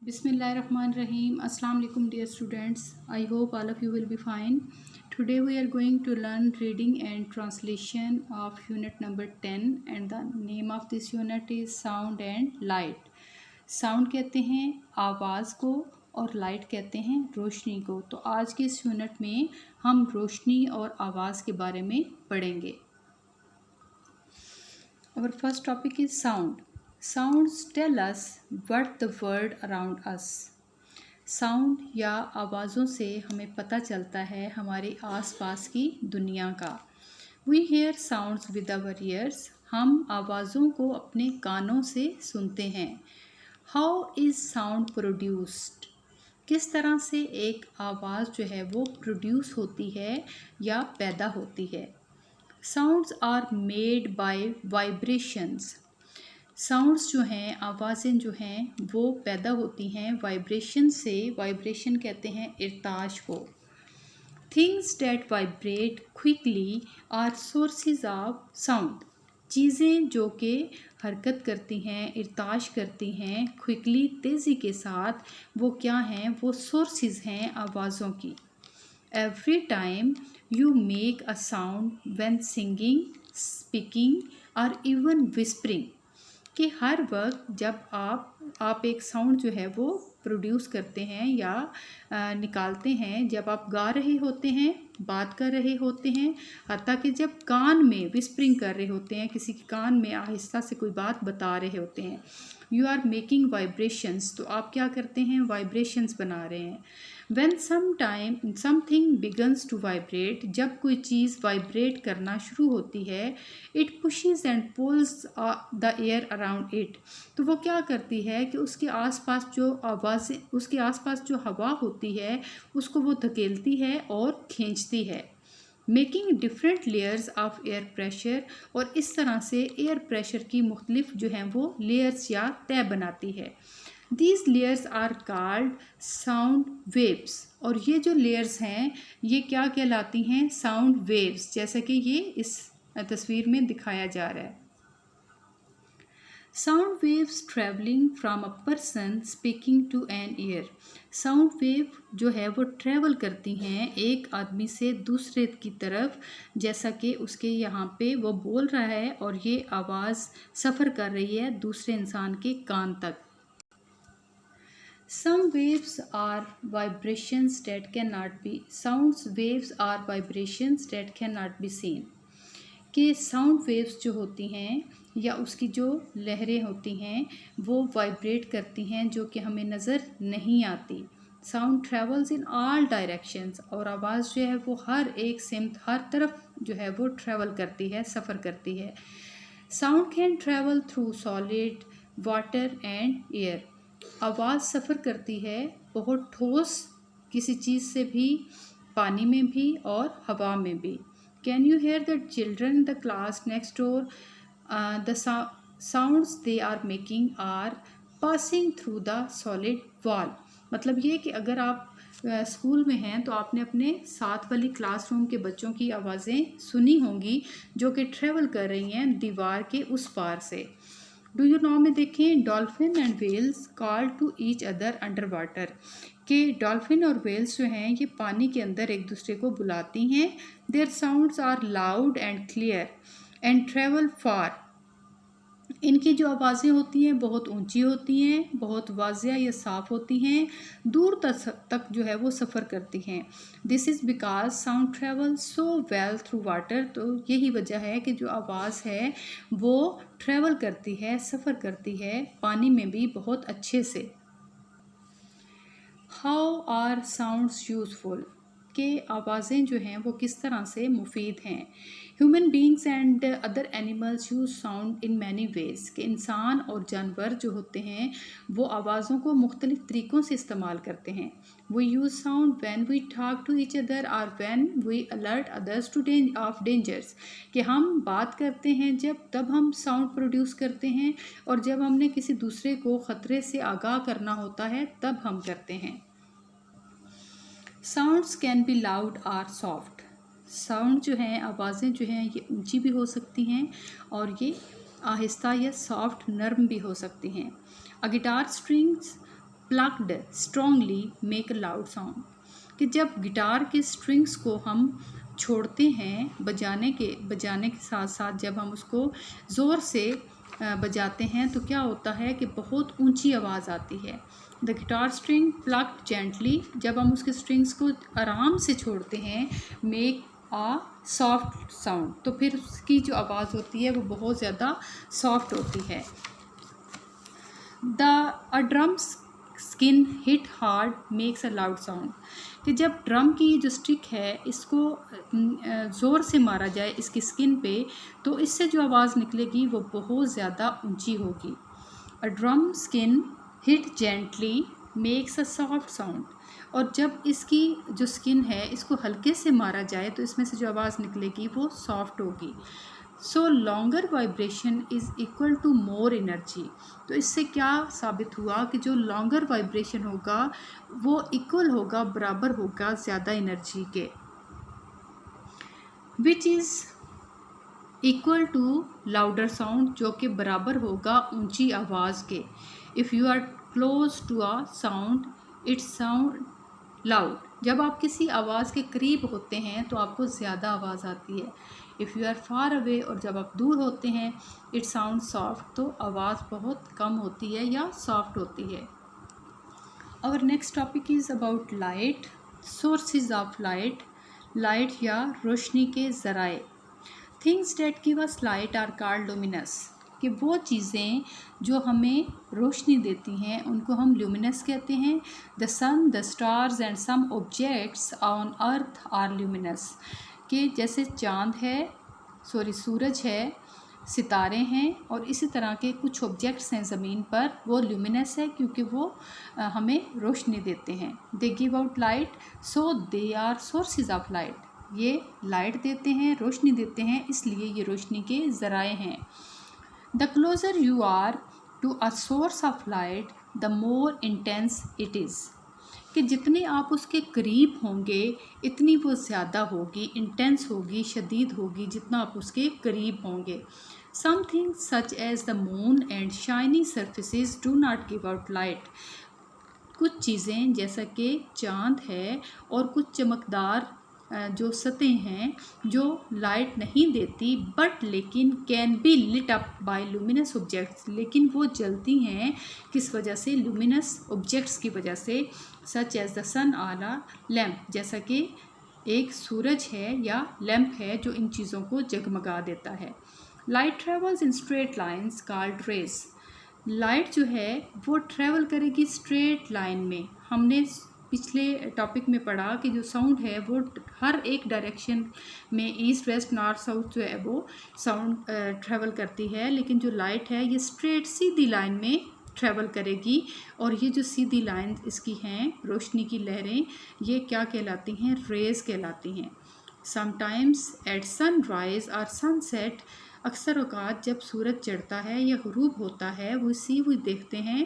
Bismillahirrahmanirrahim. Assalamu alaikum dear students. I hope all of you will be fine. Today we are going to learn reading and translation of unit number 10 and the name of this unit is sound and light. Sound कहते हैं आवाज़ को और light कहते हैं रोशनी को। तो आज के इस यूनिट में हम रोशनी और आवाज़ के बारे में पढ़ेंगे। Our first topic is sound. Sounds tell us what the world around us. Sound या आवाज़ों से हमें पता चलता है हमारे आसपास की दुनिया का। We hear sounds with our ears. हम आवाज़ों को अपने कानों से सुनते हैं। How is sound produced? किस तरह से एक आवाज़ जो है वो प्रोड्यूस होती है या पैदा होती है। Sounds are made by vibrations. Sounds जो हैं आवाज़ें जो हैं वो पैदा होती हैं वाइब्रेशन से। वाइब्रेशन कहते हैं इरताश को। Things that vibrate quickly are sources of sound. चीज़ें जो कि हरकत करती हैं इरताश करती हैं क्विकली तेज़ी के साथ, वो क्या हैं? वो सोर्सेज हैं आवाज़ों की। Every time you make a sound when singing, speaking or even whispering. कि हर वक्त जब आप एक साउंड जो है वो प्रोड्यूस करते हैं या निकालते हैं जब आप गा रहे होते हैं, बात कर रहे होते हैं, हत्ता कि जब कान में विस्परिंग कर रहे होते हैं, किसी के कान में आहिस्ता से कोई बात बता रहे होते हैं। यू आर मेकिंग वाइब्रेशंस, तो आप क्या करते हैं? वाइब्रेशंस बना रहे हैं। When something begins to vibrate, जब कोई चीज़ वाइब्रेट करना शुरू होती है, it pushes and pulls the air around it. तो वो क्या करती है कि उसके आसपास जो आवाज़ें, उसके आसपास जो हवा होती है उसको वो धकेलती है और खींचती है। Making different layers of air pressure, और इस तरह से एयर प्रेशर की मुख्तलिफ जो हैं वो लेयर्स या तय बनाती है। These layers are called sound waves, और ये जो layers हैं ये क्या कहलाती हैं? Sound waves, जैसा कि ये इस तस्वीर में दिखाया जा रहा है। Sound waves traveling from a person speaking to an ear. Sound wave जो है वो ट्रैवल करती हैं एक आदमी से दूसरे की तरफ, जैसा कि उसके यहाँ पे वो बोल रहा है और ये आवाज़ सफ़र कर रही है दूसरे इंसान के कान तक। Some waves are vibrations that cannot be. Sounds waves are vibrations that cannot be seen. कि साउंड वेव्स जो होती हैं या उसकी जो लहरें होती हैं वो वाइब्रेट करती हैं जो कि हमें नज़र नहीं आती। Sound travels in all directions, और आवाज़ जो है वो हर एक सिमत, हर तरफ जो है वो ट्रैवल करती है, सफ़र करती है। Sound can travel through solid, water and air. आवाज़ सफ़र करती है बहुत ठोस किसी चीज़ से भी, पानी में भी और हवा में भी। Can you hear the children in the class next door? The sounds they are making are passing through the solid wall. मतलब ये कि अगर आप स्कूल में हैं तो आपने अपने साथ वाली क्लासरूम के बच्चों की आवाज़ें सुनी होंगी जो कि ट्रेवल कर रही हैं दीवार के उस पार से। डू यू नो में देखें dolphin and whales call to each other under water, कि डॉल्फिन और वेल्स जो हैं ये पानी के अंदर एक दूसरे को बुलाती हैं। Their sounds are loud and clear and travel far. इनकी जो आवाज़ें होती हैं बहुत ऊंची होती हैं, बहुत वाज़िया या साफ़ होती हैं, दूर तक जो है वो सफ़र करती हैं। This is because sound travel so well through water. तो यही वजह है कि जो आवाज़ है वो ट्रेवल करती है, सफ़र करती है पानी में भी बहुत अच्छे से। हाउ आर साउंड्स यूज़फुल, के आवाज़ें जो हैं वो किस तरह से मुफीद हैं। Human beings and other animals use sound in many ways, के इंसान और जानवर जो होते हैं वो आवाज़ों को मुख्तलिफ़ तरीक़ों से इस्तेमाल करते हैं। We use sound when we talk to each other और when we alert others to of dangers, कि हम बात करते हैं तब हम साउंड प्रोड्यूस करते हैं, और जब हमने किसी दूसरे को ख़तरे से आगाह करना होता है तब हम करते हैं। साउंड्स कैन बी लाउड और सॉफ्ट। साउंड जो हैं आवाज़ें जो हैं ये ऊंची भी हो सकती हैं और ये आहिस्ता या सॉफ्ट नर्म भी हो सकती हैं। A guitar strings plucked strongly make a loud sound, कि जब गिटार के स्ट्रिंग्स को हम छोड़ते हैं बजाने के साथ साथ जब हम उसको ज़ोर से बजाते हैं तो क्या होता है कि बहुत ऊंची आवाज़ आती है। The guitar string plucked gently, जब हम उसके स्ट्रिंग्स को आराम से छोड़ते हैं, मेक आ सॉफ्ट साउंड, तो फिर उसकी जो आवाज़ होती है वो बहुत ज़्यादा सॉफ्ट होती है। A drum skin hit hard makes a loud sound, कि जब ड्रम की जो स्टिक है इसको ज़ोर से मारा जाए इसकी स्किन पे तो इससे जो आवाज़ निकलेगी वो बहुत ज़्यादा ऊंची होगी। A drum skin hit gently makes a soft sound, और जब इसकी जो स्किन है इसको हल्के से मारा जाए तो इसमें से जो आवाज़ निकलेगी वो सॉफ्ट होगी। So longer vibration is equal to more energy, तो इससे क्या साबित हुआ कि जो लॉन्गर वाइब्रेशन होगा वो इक्वल होगा, बराबर होगा ज़्यादा एनर्जी के, which is equal to louder sound, जो कि बराबर होगा ऊंची आवाज़ के। If you are close to a sound it sound loud, जब आप किसी आवाज़ के करीब होते हैं तो आपको ज़्यादा आवाज़ आती है। If you are far away, और जब आप दूर होते हैं, इट साउंड सॉफ्ट, तो आवाज़ बहुत कम होती है या सॉफ्ट होती है। Our next topic is about light, sources of light, light या रोशनी के ज़राए। Things that give us light are called luminous, कि वो चीज़ें जो हमें रोशनी देती हैं उनको हम ल्यूमिनस कहते हैं। The sun, the stars and some objects on earth are luminous, कि जैसे चाँद है, सूरज है, सितारे हैं, और इसी तरह के कुछ ऑब्जेक्ट्स हैं ज़मीन पर, वो ल्यूमिनस है क्योंकि वो हमें रोशनी देते हैं। They give out light so they are sources of light, ये लाइट देते हैं, रोशनी देते हैं, इसलिए ये रोशनी के ज़राए हैं। The closer you are to a source of light the more intense it is, कि जितने आप उसके करीब होंगे इतनी वो ज़्यादा होगी, इंटेंस होगी, शदीद होगी, जितना आप उसके करीब होंगे। Something such as the moon and shiny surfaces do not give out light, कुछ चीज़ें जैसा कि चाँद है और कुछ चमकदार जो सतहें हैं जो लाइट नहीं देती, बट लेकिन can be lit up by luminous objects, लेकिन वो जलती हैं किस वजह से, लुमिनस ऑब्जेक्ट्स की वजह से, such as the sun are a lamp, जैसा कि एक सूरज है या लैम्प है जो इन चीज़ों को जगमगा देता है। Light travels in straight lines called rays, light जो है वो ट्रैवल करेगी स्ट्रेट लाइन में। हमने पिछले टॉपिक में पढ़ा कि जो साउंड है वो हर एक डायरेक्शन में, ईस्ट वेस्ट नॉर्थ साउथ जो है वो साउंड ट्रैवल करती है, लेकिन जो लाइट है ये स्ट्रेट सीधी लाइन में ट्रैवल करेगी। और ये जो सीधी लाइन इसकी हैं रोशनी की लहरें, ये क्या कहलाती हैं, रेज कहलाती हैं। समटाइम्स एट सनराइज और सनसेट, अक्सर औकात जब सूरज चढ़ता है या गुरूब होता है वो देखते हैं,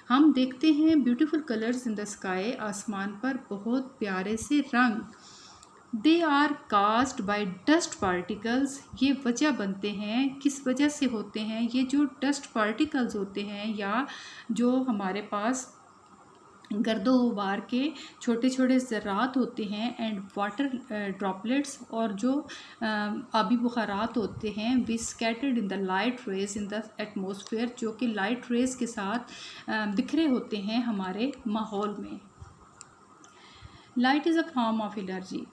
हम देखते हैं beautiful colours in the sky, आसमान पर बहुत प्यारे से रंग। They are cast by dust particles, ये वजह बनते हैं, किस वजह से होते हैं, ये जो डस्ट पार्टिकल्स होते हैं या जो हमारे पास गर्दो गुबार के छोटे छोटे ज़रात होते हैं, एंड वाटर ड्रॉपलेट्स, और जो आबी बुखारात होते हैं, we scattered in the light rays in the atmosphere, जो कि लाइट रेज के साथ बिखरे होते हैं हमारे माहौल में। Light is a form of energy,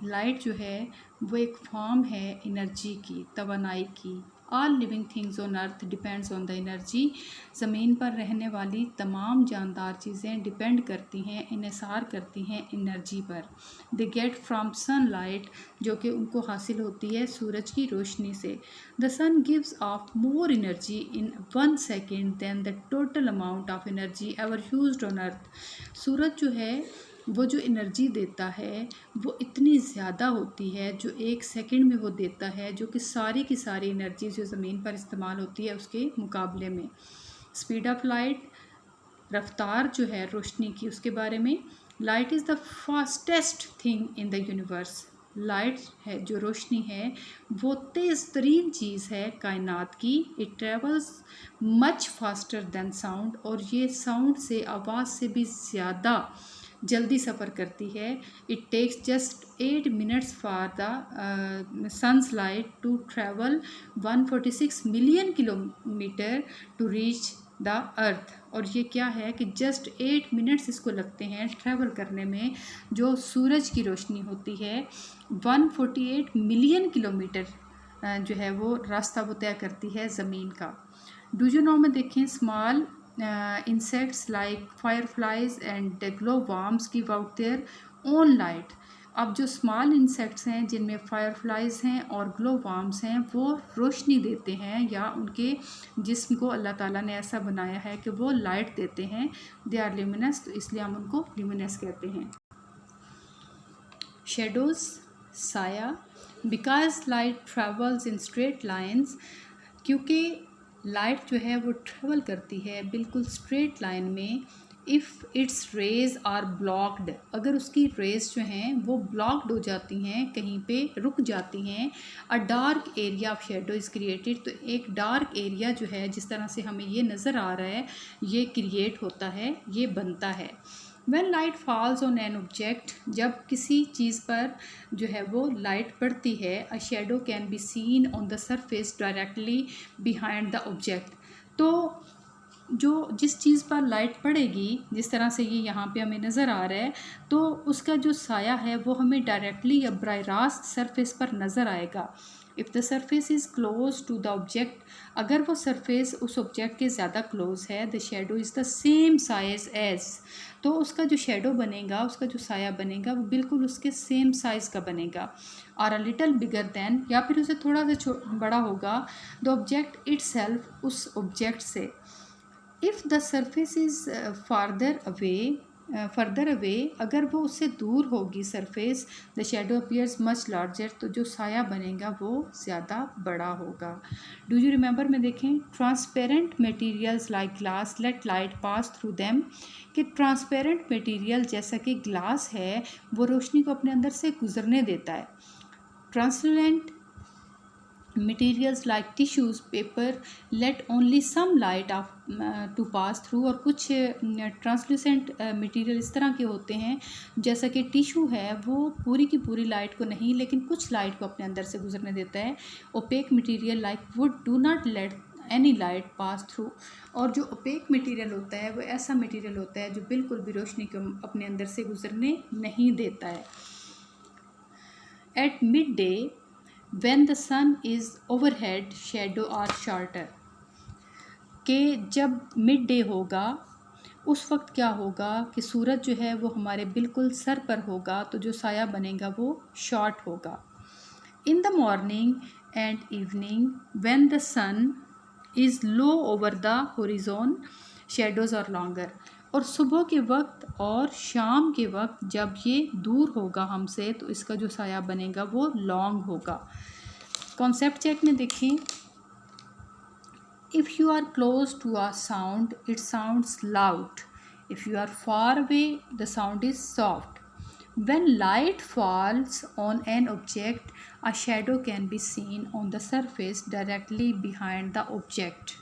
light जो है वो एक फॉर्म है एनर्जी की, तवानाई की। All living things on earth depends on the energy, ज़मीन पर रहने वाली तमाम जानदार चीज़ें डिपेंड करती हैं, इन्हिसार करती हैं एनर्जी पर। They get from sun light, जो कि उनको हासिल होती है सूरज की रोशनी से। The sun gives off more energy in 1 second than the total amount of energy ever used on earth, सूरज जो है वो जो एनर्जी देता है वो इतनी ज़्यादा होती है जो 1 सेकंड में वो देता है, जो कि सारी की सारी एनर्जी जो ज़मीन पर इस्तेमाल होती है उसके मुकाबले में। स्पीड ऑफ लाइट, रफ्तार जो है रोशनी की, उसके बारे में, light is the fastest thing in the universe, light है, जो रोशनी है, वो तेज़ तरीन चीज़ है कायनात की। It travels much faster than sound, और ये साउंड से, आवाज़ से भी ज़्यादा जल्दी सफ़र करती है। It takes just 8 minutes for the sun's light to travel 146 million kilometre to reach the earth. और ये क्या है कि जस्ट 8 मिनट्स इसको लगते हैं ट्रैवल करने में। जो सूरज की रोशनी होती है 148 मिलियन किलोमीटर जो है वो रास्ता वो तय करती है ज़मीन का। डू यू नो में देखें, small insects like fireflies and glowworms give out their own light। अब जो स्मॉल इंसेक्ट्स हैं जिनमें फायरफ्लाइज हैं और ग्लो वार्म्स हैं, वो रोशनी देते हैं, या उनके जिस्म को अल्लाह ताला ने ऐसा बनाया है कि वो लाइट देते हैं। दे आर ल्यूमिनस, तो इसलिए हम उनको ल्यूमिनस कहते हैं। शेडोज़, साया, because light travels in straight lines, क्योंकि लाइट जो है वो ट्रेवल करती है बिल्कुल स्ट्रेट लाइन में। If its rays are blocked, अगर उसकी रेज जो हैं वो ब्लॉक्ड हो जाती हैं, कहीं पे रुक जाती हैं, अ dark area of shadow is created, तो एक डार्क एरिया जो है, जिस तरह से हमें ये नज़र आ रहा है, ये क्रिएट होता है, ये बनता है। When light falls on an object, जब किसी चीज़ पर जो है वो लाइट पड़ती है, a shadow can be seen on the surface directly behind the object। तो जो जिस चीज़ पर लाइट पड़ेगी, जिस तरह से ये यहाँ पे हमें नज़र आ रहा है, तो उसका जो साया है वो हमें डायरेक्टली या बराह रास्त सरफेस पर नज़र आएगा। If the surface is close to the object, अगर वो सरफेस उस ऑब्जेक्ट के ज़्यादा क्लोज है, the shadow is the same size as, तो उसका जो शेडो बनेगा, उसका जो साया बनेगा, वो बिल्कुल उसके सेम साइज़ का बनेगा। और अ लिटल बिगर दैन, या फिर उसे थोड़ा सा बड़ा होगा, द ऑब्जेक्ट इटसेल्फ, उस ऑब्जेक्ट से। If the surface is further away, अगर वो उससे दूर होगी surface, the shadow appears much larger, तो जो साया बनेगा वो ज़्यादा बड़ा होगा। डू यू रिमेंबर में देखें, transparent materials like glass let light pass through them, कि ट्रांसपेरेंट मटेरियल जैसा कि ग्लास है वो रोशनी को अपने अंदर से गुजरने देता है। Transparent materials like tissues, paper let only some light of to pass through, और कुछ ट्रांसलूसेंट मटेरियल इस तरह के होते हैं, जैसा कि टिश्यू है वो पूरी की पूरी लाइट को नहीं, लेकिन कुछ लाइट को अपने अंदर से गुजरने देता है। Opaque material like wood do not let any light pass through, और जो ओपेक मटेरियल होता है वो ऐसा मटेरियल होता है जो बिल्कुल भी रोशनी को अपने अंदर से गुजरने नहीं देता है। At mid day when the sun is overhead, shadow are shorter, कि जब मिड डे होगा उस वक्त क्या होगा कि सूरज जो है वो हमारे बिल्कुल सर पर होगा, तो जो साया बनेगा वो शॉर्ट होगा। In the morning and evening when the sun is low over the horizon, shadows are longer, और सुबह के वक्त और शाम के वक्त जब ये दूर होगा हमसे, तो इसका जो साया बनेगा वो लॉन्ग होगा। कॉन्सेप्ट चेक में देखें, if you are close to a sound it sounds loud, if you are far away the sound is soft. When light falls on an object, a shadow can be seen on the surface directly behind the object।